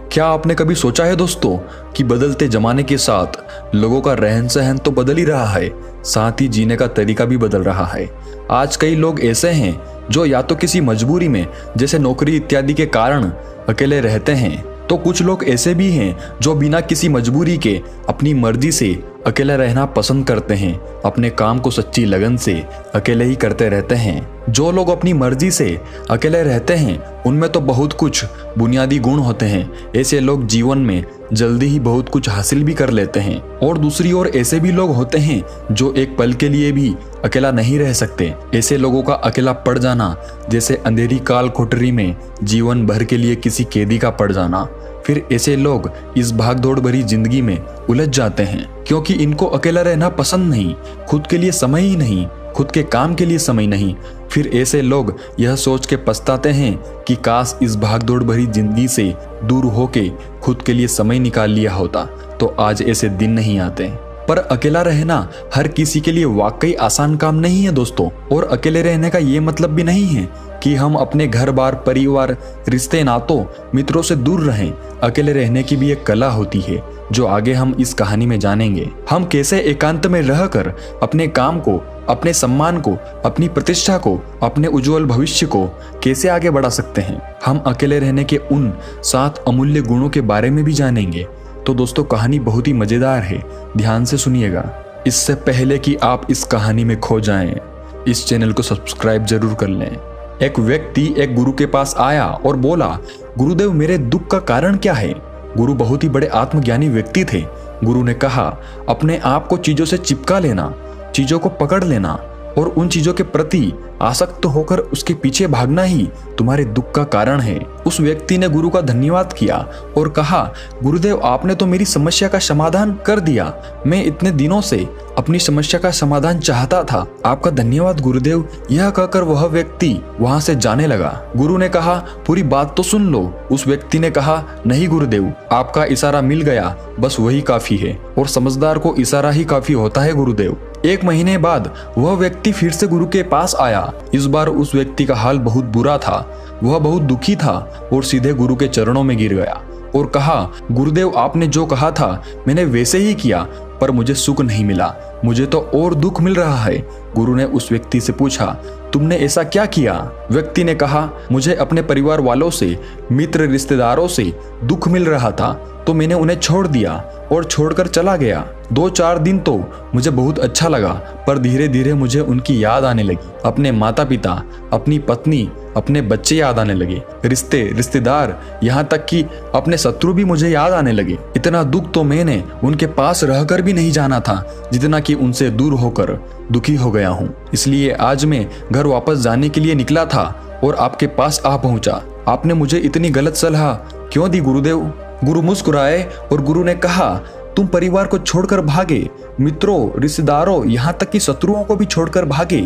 क्या आपने कभी सोचा है दोस्तों कि बदलते जमाने के साथ लोगों का रहन सहन तो बदल ही रहा है, साथ ही जीने का तरीका भी बदल रहा है। आज कई लोग ऐसे हैं जो या तो किसी मजबूरी में जैसे नौकरी इत्यादि के कारण अकेले रहते हैं, तो कुछ लोग ऐसे भी हैं जो बिना किसी मजबूरी के अपनी मर्जी से अकेले रहना पसंद करते हैं, अपने काम को सच्ची लगन से अकेले ही करते रहते हैं। जो लोग अपनी मर्जी से अकेले रहते हैं उनमें तो बहुत कुछ बुनियादी गुण होते हैं। ऐसे लोग जीवन में जल्दी ही बहुत कुछ हासिल भी कर लेते हैं। और दूसरी ओर ऐसे भी लोग होते हैं जो एक पल के लिए भी अकेला नहीं रह सकते। ऐसे लोगों का अकेला पड़ जाना जैसे अंधेरी काल कोठरी में जीवन भर के लिए किसी कैदी का पड़ जाना। फिर ऐसे लोग इस भागदौड़ भरी जिंदगी में उलझ जाते हैं क्योंकि इनको अकेला रहना पसंद नहीं, खुद के लिए समय ही नहीं, खुद के काम के लिए समय नहीं। फिर ऐसे लोग यह सोच के पछताते हैं कि काश इस भागदौड़ भरी जिंदगी से दूर होके खुद के लिए समय निकाल लिया होता तो आज ऐसे दिन नहीं आते। पर अकेला रहना हर किसी के लिए वाकई आसान काम नहीं है दोस्तों। और अकेले रहने का ये मतलब भी नहीं है कि हम अपने घर बार, परिवार, रिश्ते नातों, मित्रों से दूर रहें। अकेले रहने की भी एक कला होती है जो आगे हम इस कहानी में जानेंगे। हम कैसे एकांत में रहकर अपने काम को, अपने सम्मान को, अपनी प्रतिष्ठा को, अपने उज्जवल भविष्य को कैसे आगे बढ़ा सकते हैं। हम अकेले रहने के उन 7 अमूल्य गुणों के बारे में भी जानेंगे। तो दोस्तों कहानी बहुत ही मजेदार है, ध्यान से सुनिएगा। इससे पहले कि आप इस कहानी में खो जाएं, इस चैनल को सब्सक्राइब जरूर कर लें। एक व्यक्ति एक गुरु के पास आया और बोला, गुरुदेव मेरे दुख का कारण क्या है। गुरु बहुत ही बड़े आत्मज्ञानी व्यक्ति थे। गुरु ने कहा, अपने आप को चीजों से चिपका लेना, चीजों को पकड़ लेना और उन चीजों के प्रति आसक्त होकर उसके पीछे भागना ही तुम्हारे दुख का कारण है। उस व्यक्ति ने गुरु का धन्यवाद किया और कहा, गुरुदेव आपने तो मेरी समस्या का समाधान कर दिया। मैं इतने दिनों से अपनी समस्या का समाधान चाहता था। आपका धन्यवाद गुरुदेव। यह कहकर वह व्यक्ति वहां से जाने लगा। गुरु ने कहा, पूरी बात तो सुन लो। उस व्यक्ति ने कहा, नहीं गुरुदेव, आपका इशारा मिल गया, बस वही काफी है। और समझदार को इशारा ही काफी होता है गुरुदेव। 1 महीने बाद वह व्यक्ति फिर से गुरु के पास आया। इस बार उस व्यक्ति का हाल बहुत बुरा था। वह बहुत दुखी था और सीधे गुरु के चरणों में गिर गया और कहा, गुरुदेव आपने जो कहा था मैंने वैसे ही किया, पर मुझे सुख नहीं मिला, मुझे तो और दुख मिल रहा है। गुरु ने उस व्यक्ति से पूछा, तुमने ऐसा क्या किया। व्यक्ति ने कहा, मुझे अपने परिवार वालों से, मित्र रिश्तेदारों से दुख मिल रहा था तो मैंने उन्हें छोड़ दिया और छोड़कर चला गया। 2-4 दिन तो मुझे बहुत अच्छा लगा, पर धीरे धीरे मुझे उनकी याद आने लगी। अपने माता पिता, अपनी पत्नी, अपने बच्चे याद आने लगे, रिश्तेदार, यहाँ तक कि अपने शत्रु भी मुझे याद आने लगे। इतना दुख तो मैंने उनके पास रहकर भी नहीं जाना था जितना कि उनसे दूर होकर दुखी हो गया हूँ। इसलिए आज मैं घर वापस जाने के लिए निकला था और आपके पास आ पहुंचा। आपने मुझे इतनी गलत सलाह क्यों दी गुरुदेव। गुरु मुस्कुराए और गुरु ने कहा, तुम परिवार को छोड़कर भागे, मित्रों, रिश्तेदारों, यहाँ तक कि शत्रुओं को भी छोड़कर भागे,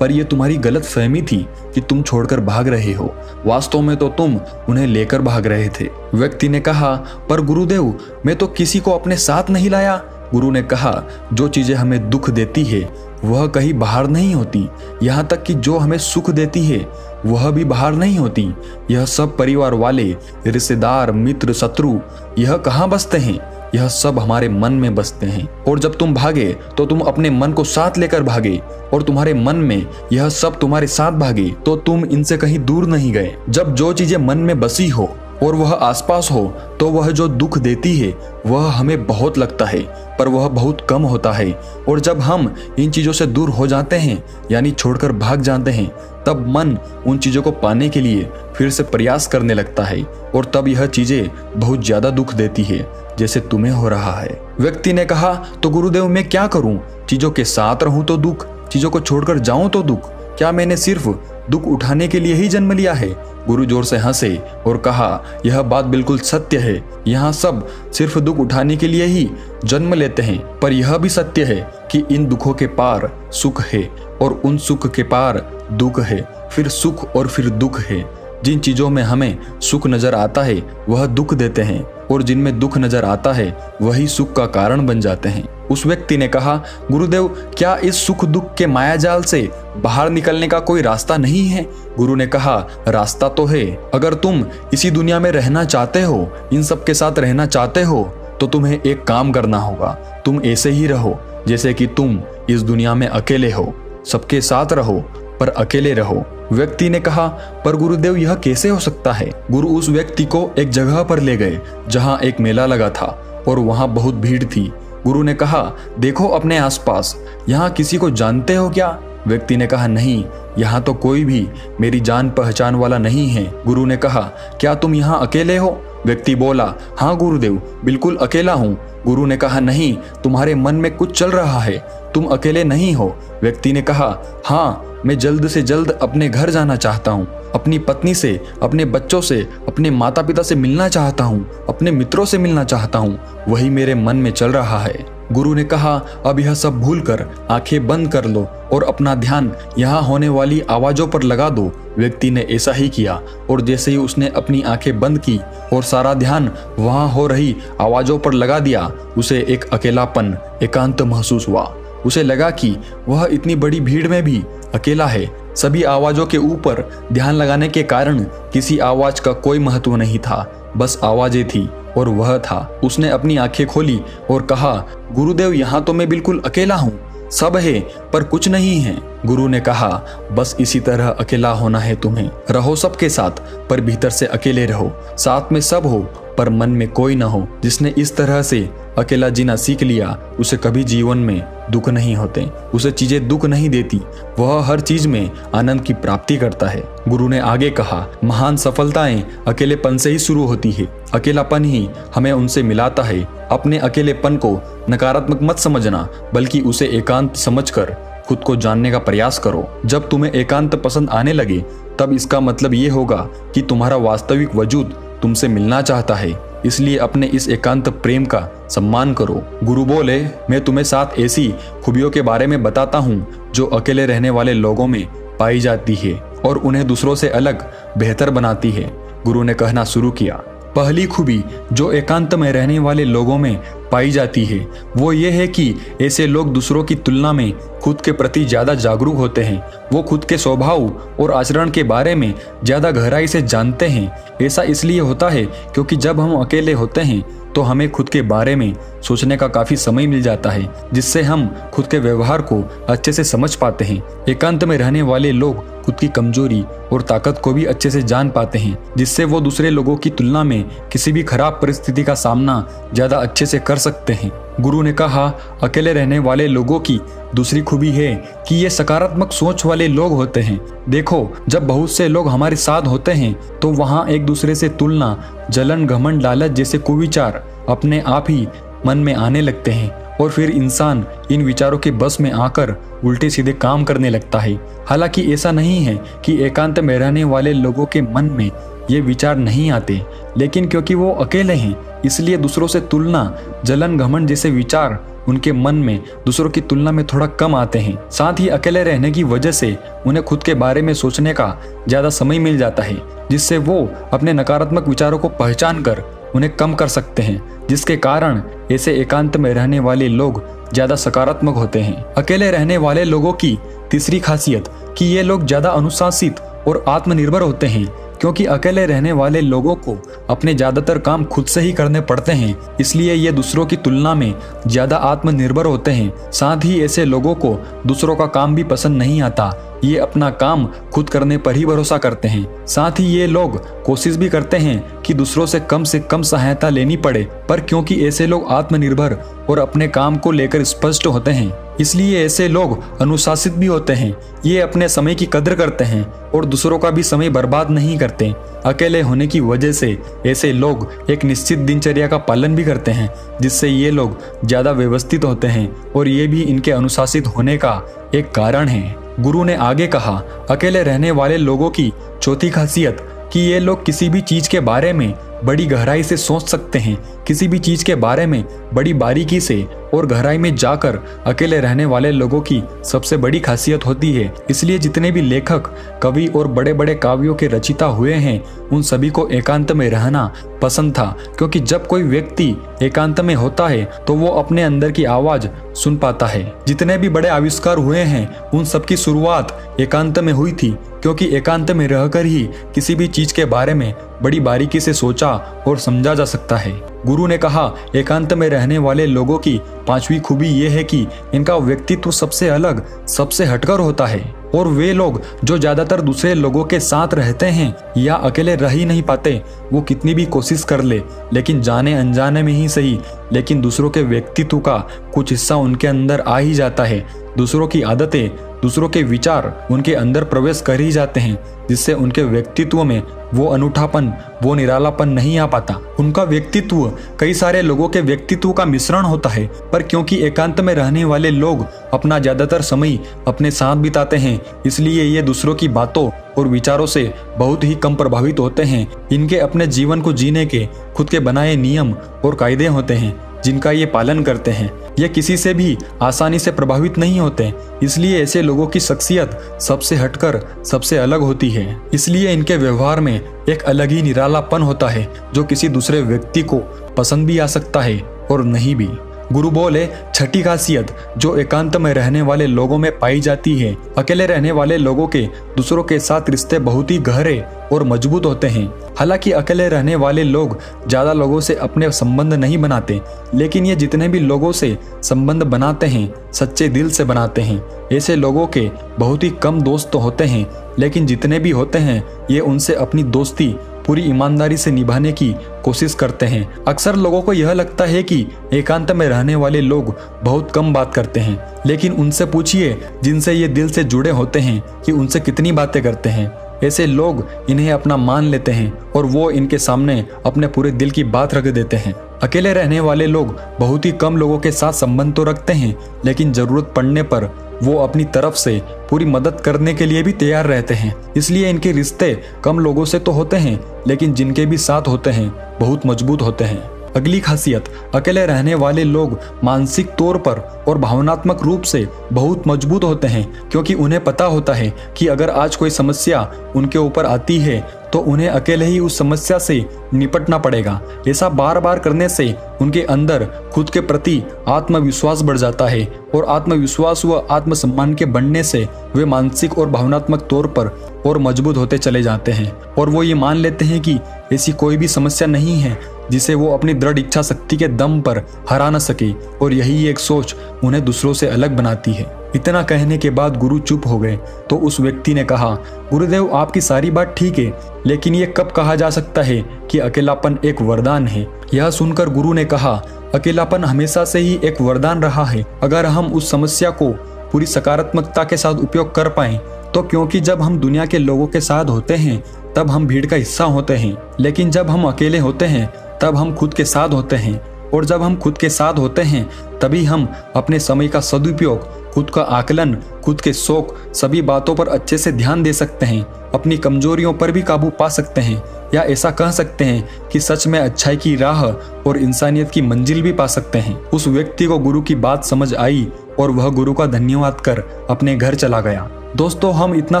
पर यह तुम्हारी गलत फहमी थी कि तुम छोड़कर भाग रहे हो। वास्तव में तो तुम उन्हें लेकर भाग रहे थे। व्यक्ति ने कहा, पर गुरुदेव मैं तो किसी को अपने साथ नहीं लाया। गुरु ने कहा, जो चीजें हमें दुख देती है वह कहीं बाहर नहीं होती, यहाँ तक कि जो हमें सुख देती है वह भी बाहर नहीं होती। यह सब परिवार वाले, रिश्तेदार, मित्र, शत्रु, यह कहाँ बसते हैं, यह सब हमारे मन में बसते हैं। और जब तुम भागे तो तुम अपने मन को साथ लेकर भागे और तुम्हारे मन में यह सब तुम्हारे साथ भागे, तो तुम इनसे कहीं दूर नहीं गए। जब जो चीजें मन में बसी हो और वह आसपास हो तो वह जो दुख देती है वह हमें बहुत लगता है, पर वह बहुत कम होता है। और जब हम इन चीजों से दूर हो जाते हैं, यानी छोड़कर भाग जाते हैं, तब मन उन चीजों को पाने के लिए फिर से प्रयास करने लगता है और तब यह चीजें बहुत ज्यादा दुख देती है, जैसे तुम्हें हो रहा है। व्यक्ति ने कहा, तो गुरुदेव मैं क्या करूं। चीजों के साथ रहूं तो दुख, चीजों को छोड़कर जाऊं तो दुख। क्या मैंने सिर्फ दुख उठाने के लिए ही जन्म लिया है। गुरु जोर से हंसे और कहा, यह बात बिल्कुल सत्य है। यहाँ सब सिर्फ दुख उठाने के लिए ही जन्म लेते हैं, पर यह भी सत्य है कि इन दुखों के पार सुख है और उन सुख के पार दुख है, फिर सुख और फिर दुख है। जिन चीजों में हमें सुख नजर आता है वह दुख देते हैं और जिनमें दुख नजर आता है वही सुख का कारण बन जाते हैं। उस व्यक्ति ने कहा, गुरुदेव, क्या इस सुख दुख के मायाजाल से बाहर निकलने का कोई रास्ता नहीं है? गुरु ने कहा, रास्ता तो है। अगर तुम इसी दुनिया में रहना चाहते हो, इन सब के साथ रहना चाहते हो, तो तुम्हें एक काम करना होगा। तुम ऐसे ही रहो जैसे कि तुम इस दुनिया में अकेले हो। सबके साथ रहो पर अकेले रहो। व्यक्ति ने कहा, पर गुरुदेव, यह कैसे हो सकता है? गुरु उस व्यक्ति को एक जगह पर ले गए जहां एक मेला लगा था और वहां बहुत भीड़ थी। गुरु ने कहा, देखो अपने आसपास, यहाँ किसी को जानते हो क्या? व्यक्ति ने कहा, नहीं, यहाँ तो कोई भी मेरी जान पहचान वाला नहीं है। गुरु ने कहा, क्या तुम यहाँ अकेले हो? व्यक्ति बोला, हाँ गुरुदेव, बिल्कुल अकेला हूँ। गुरु ने कहा, नहीं, तुम्हारे मन में कुछ चल रहा है, तुम अकेले नहीं हो। व्यक्ति ने कहा, हाँ, मैं जल्द से जल्द अपने घर जाना चाहता हूँ, अपनी पत्नी से, अपने बच्चों से, अपने माता पिता से मिलना चाहता हूँ, अपने मित्रों से मिलना चाहता हूँ, वही मेरे मन में चल रहा है। गुरु ने कहा, अब यह सब भूलकर आंखें बंद कर लो और अपना ध्यान यहाँ होने वाली आवाजों पर लगा दो। व्यक्ति ने ऐसा ही किया और जैसे ही उसने अपनी आंखें बंद की और सारा ध्यान वहां हो रही आवाजों पर लगा दिया, उसे एक अकेलापन, एकांत महसूस हुआ। उसे लगा कि वह इतनी बड़ी भीड़ में भी अकेला है। सभी आवाजों के ऊपर ध्यान लगाने के कारण किसी आवाज का कोई महत्व नहीं था, बस आवाजें थी और वह था। उसने अपनी आंखें खोली और कहा, गुरुदेव, यहाँ तो मैं बिल्कुल अकेला हूँ, सब है पर कुछ नहीं है। गुरु ने कहा, बस इसी तरह अकेला होना है तुम्हें। रहो सबके साथ पर भीतर से अकेले रहो। साथ में सब हो पर मन में कोई न हो। जिसने इस तरह से अकेला जीना सीख लिया, उसे कभी जीवन में दुख नहीं होते, उसे चीजें दुख नहीं देती, वह हर चीज में आनंद की प्राप्ति करता है। गुरु ने आगे कहा, महान सफलताएं अकेलेपन से ही शुरू होती है। अकेलापन ही हमें उनसे मिलाता है। अपने अकेलेपन को नकारात्मक मत समझना, बल्कि उसे एकांत समझकर खुद को जानने का प्रयास करो। जब तुम्हें एकांत पसंद आने लगे, तब इसका मतलब ये होगा कि तुम्हारा वास्तविक वजूद तुमसे मिलना चाहता है। इसलिए अपने इस एकांत प्रेम का सम्मान करो। गुरु बोले, मैं तुम्हें 7 ऐसी खूबियों के बारे में बताता हूँ जो अकेले रहने वाले लोगों में पाई जाती है और उन्हें दूसरों से अलग, बेहतर बनाती है। गुरु ने कहना शुरू किया, पहली खूबी जो एकांत में रहने वाले लोगों में पाई जाती है वो ये है कि ऐसे लोग दूसरों की तुलना में खुद के प्रति ज्यादा जागरूक होते हैं। वो खुद के स्वभाव और आचरण के बारे में ज्यादा गहराई से जानते हैं। ऐसा इसलिए होता है क्योंकि जब हम अकेले होते हैं तो हमें खुद के बारे में सोचने का काफी समय मिल जाता है, जिससे हम खुद के व्यवहार को अच्छे से समझ पाते हैं। एकांत में रहने वाले लोग खुद की कमजोरी और ताकत को भी अच्छे से जान पाते हैं, जिससे वो दूसरे लोगों की तुलना में किसी भी खराब परिस्थिति का सामना ज्यादा अच्छे से कर सकते हैं। गुरु ने कहा, अकेले रहने वाले लोगों की दूसरी खूबी है कि ये सकारात्मक सोच वाले लोग होते हैं। देखो, जब बहुत से लोग हमारे साथ होते हैं तो वहाँ एक दूसरे से तुलना, जलन, घमंड, लालच जैसे कुविचार अपने आप ही मन में आने लगते हैं और फिर इंसान इन विचारों के बस में आकर उल्टे सीधे काम करने लगता है। हालांकि ऐसा नहीं है कि एकांत में रहने वाले लोगों के मन में ये विचार नहीं आते, लेकिन क्योंकि वो अकेले हैं इसलिए दूसरों से तुलना, जलन, घमंड जैसे विचार उनके मन में दूसरों की तुलना में थोड़ा कम आते हैं। साथ ही अकेले रहने की वजह से उन्हें खुद के बारे में सोचने का ज्यादा समय मिल जाता है, जिससे वो अपने नकारात्मक विचारों को पहचान कर उन्हें कम कर सकते हैं, जिसके कारण ऐसे एकांत में रहने वाले लोग ज्यादा सकारात्मक होते हैं। अकेले रहने वाले लोगों की तीसरी खासियत कि ये लोग ज्यादा अनुशासित और आत्मनिर्भर होते हैं, क्योंकि अकेले रहने वाले लोगों को अपने ज्यादातर काम खुद से ही करने पड़ते हैं, इसलिए ये दूसरों की तुलना में ज्यादा आत्मनिर्भर होते हैं। साथ ही ऐसे लोगों को दूसरों का काम भी पसंद नहीं आता, ये अपना काम खुद करने पर ही भरोसा करते हैं। साथ ही ये लोग कोशिश भी करते हैं कि दूसरों से कम सहायता लेनी पड़े, पर क्योंकि ऐसे लोग आत्मनिर्भर और अपने काम को लेकर स्पष्ट होते हैं, इसलिए ऐसे लोग अनुशासित भी होते हैं। ये अपने समय की कदर करते हैं और दूसरों का भी समय बर्बाद नहीं करते। अकेले होने की वजह से ऐसे लोग एक निश्चित दिनचर्या का पालन भी करते हैं, जिससे ये लोग ज्यादा व्यवस्थित होते हैं और ये भी इनके अनुशासित होने का एक कारण है। गुरु ने आगे कहा, अकेले रहने वाले लोगों की चौथी खासियत कि ये लोग किसी भी चीज के बारे में बड़ी गहराई से सोच सकते हैं। किसी भी चीज के बारे में बड़ी बारीकी से और गहराई में जाकर अकेले रहने वाले लोगों की सबसे बड़ी खासियत होती है। इसलिए जितने भी लेखक, कवि और बड़े बड़े काव्यों के रचयिता हुए हैं, उन सभी को एकांत में रहना पसंद था, क्योंकि जब कोई व्यक्ति एकांत में होता है तो वो अपने अंदर की आवाज सुन पाता है। जितने भी बड़े आविष्कार हुए हैं, उन सबकी शुरुआत एकांत में हुई थी, क्योंकि एकांत में रहकर ही किसी भी चीज के बारे में बड़ी बारीकी से सोचा और समझा जा सकता है। गुरु ने कहा, एकांत में रहने वाले लोगों की 5वीं खूबी यह है कि इनका व्यक्तित्व सबसे अलग, सबसे हटकर होता है। और वे लोग जो ज्यादातर दूसरे लोगों के साथ रहते हैं या अकेले रह ही नहीं पाते, वो कितनी भी कोशिश कर ले, लेकिन जाने अनजाने में ही सही, लेकिन दूसरों के व्यक्तित्व का कुछ हिस्सा उनके अंदर आ ही जाता है। दूसरों की आदतें, दूसरों के विचार उनके अंदर प्रवेश कर ही जाते हैं, जिससे उनके व्यक्तित्व में वो अनूठापन, वो निरालापन नहीं आ पाता। उनका व्यक्तित्व कई सारे लोगों के व्यक्तित्व का मिश्रण होता है, पर क्योंकि एकांत में रहने वाले लोग अपना ज्यादातर समय अपने साथ बिताते हैं, इसलिए ये दूसरों की बातों और विचारों से बहुत ही कम प्रभावित होते हैं। इनके अपने जीवन को जीने के खुद के बनाए नियम और कायदे होते हैं, जिनका ये पालन करते हैं। ये किसी से भी आसानी से प्रभावित नहीं होते, इसलिए ऐसे लोगों की शख्सियत सबसे हटकर सबसे अलग होती है। इसलिए इनके व्यवहार में एक अलग ही निरालापन होता है, जो किसी दूसरे व्यक्ति को पसंद भी आ सकता है और नहीं भी। गुरु बोले, छठी खासियत जो एकांत में रहने वाले लोगों में पाई जाती है, अकेले रहने वाले लोगों के दूसरों के साथ रिश्ते बहुत ही गहरे और मजबूत होते हैं। हालांकि अकेले रहने वाले लोग ज्यादा लोगों से अपने संबंध नहीं बनाते, लेकिन ये जितने भी लोगों से संबंध बनाते हैं, सच्चे दिल से बनाते हैं। ऐसे लोगों के बहुत ही कम दोस्त तो होते हैं, लेकिन जितने भी होते हैं, ये उनसे अपनी दोस्ती पूरी ईमानदारी से निभाने की कोशिश करते हैं। अक्सर लोगों को यह लगता है कि एकांत में रहने वाले लोग बहुत कम बात करते हैं, लेकिन उनसे पूछिए जिनसे ये दिल से जुड़े होते हैं कि उनसे कितनी बातें करते हैं। ऐसे लोग इन्हें अपना मान लेते हैं और वो इनके सामने अपने पूरे दिल की बात रख देते हैं। अकेले रहने वाले लोग बहुत ही कम लोगों के साथ संबंध तो रखते हैं, लेकिन जरूरत पड़ने पर वो अपनी तरफ से पूरी मदद करने के लिए भी तैयार रहते हैं। इसलिए इनके रिश्ते कम लोगों से तो होते हैं, लेकिन जिनके भी साथ होते हैं बहुत मजबूत होते हैं। अगली खासियत, अकेले रहने वाले लोग मानसिक तौर पर और भावनात्मक रूप से बहुत मजबूत होते हैं, क्योंकि उन्हें पता होता है कि अगर आज कोई समस्या उनके ऊपर आती है तो उन्हें अकेले ही उस समस्या से निपटना पड़ेगा। ऐसा बार बार करने से उनके अंदर खुद के प्रति आत्मविश्वास बढ़ जाता है, और आत्मविश्वास व आत्मसम्मान के बढ़ने से वे मानसिक और भावनात्मक तौर पर और मजबूत होते चले जाते हैं, और वो ये मान लेते हैं कि ऐसी कोई भी समस्या नहीं है जिसे वो अपनी दृढ़ इच्छा शक्ति के दम पर हरा न सके, और यही एक सोच उन्हें दूसरों से अलग बनाती है। इतना कहने के बाद गुरु चुप हो गए तो उस व्यक्ति ने कहा, गुरुदेव आपकी सारी बात ठीक है, लेकिन ये कब कहा जा सकता है कि अकेलापन एक वरदान है? यह सुनकर गुरु ने कहा, अकेलापन हमेशा से ही एक वरदान रहा है, अगर हम उस समस्या को पूरी सकारात्मकता के साथ उपयोग कर पाएं तो। क्योंकि जब हम दुनिया के लोगों के साथ होते हैं तब हम भीड़ का हिस्सा होते हैं, लेकिन जब हम अकेले होते हैं तब हम खुद के साथ होते हैं, और जब हम खुद के साथ होते हैं तभी हम अपने समय का सदुपयोग, खुद का आकलन, खुद के शौक, सभी बातों पर अच्छे से ध्यान दे सकते हैं, अपनी कमजोरियों पर भी काबू पा सकते हैं, या ऐसा कह सकते हैं कि सच में अच्छाई की राह और इंसानियत की मंजिल भी पा सकते हैं। उस व्यक्ति को गुरु की बात समझ आई और वह गुरु का धन्यवाद कर अपने घर चला गया। दोस्तों, हम इतना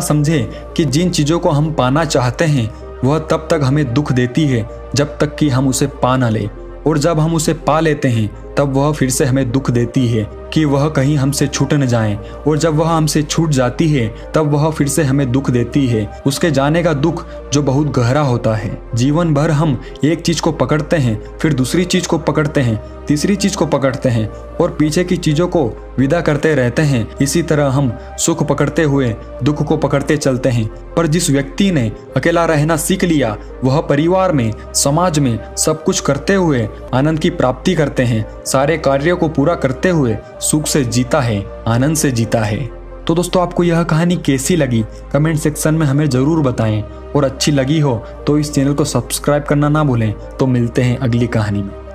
समझें कि जिन चीजों को हम पाना चाहते हैं वह तब तक हमें दुख देती है जब तक कि हम उसे पा न ले, और जब हम उसे पा लेते हैं तब वह फिर से हमें दुख देती है कि वह कहीं हमसे छूट न जाए, और जब वह हमसे छूट जाती है तब वह फिर से हमें दुख देती है, उसके जाने का दुख जो बहुत गहरा होता है। जीवन भर हम एक चीज को पकड़ते हैं, फिर दूसरी चीज को पकड़ते हैं, तीसरी चीज को पकड़ते हैं और पीछे की चीजों को विदा करते रहते हैं। इसी तरह हम सुख पकड़ते हुए दुख को पकड़ते चलते हैं। पर जिस व्यक्ति ने अकेला रहना सीख लिया, वह परिवार में, समाज में सब कुछ करते हुए आनंद की प्राप्ति करते हैं, सारे कार्यों को पूरा करते हुए सुख से जीता है, आनंद से जीता है। तो दोस्तों, आपको यह कहानी कैसी लगी कमेंट सेक्शन में हमें जरूर बताएं, और अच्छी लगी हो तो इस चैनल को सब्सक्राइब करना ना भूलें। तो मिलते हैं अगली कहानी में।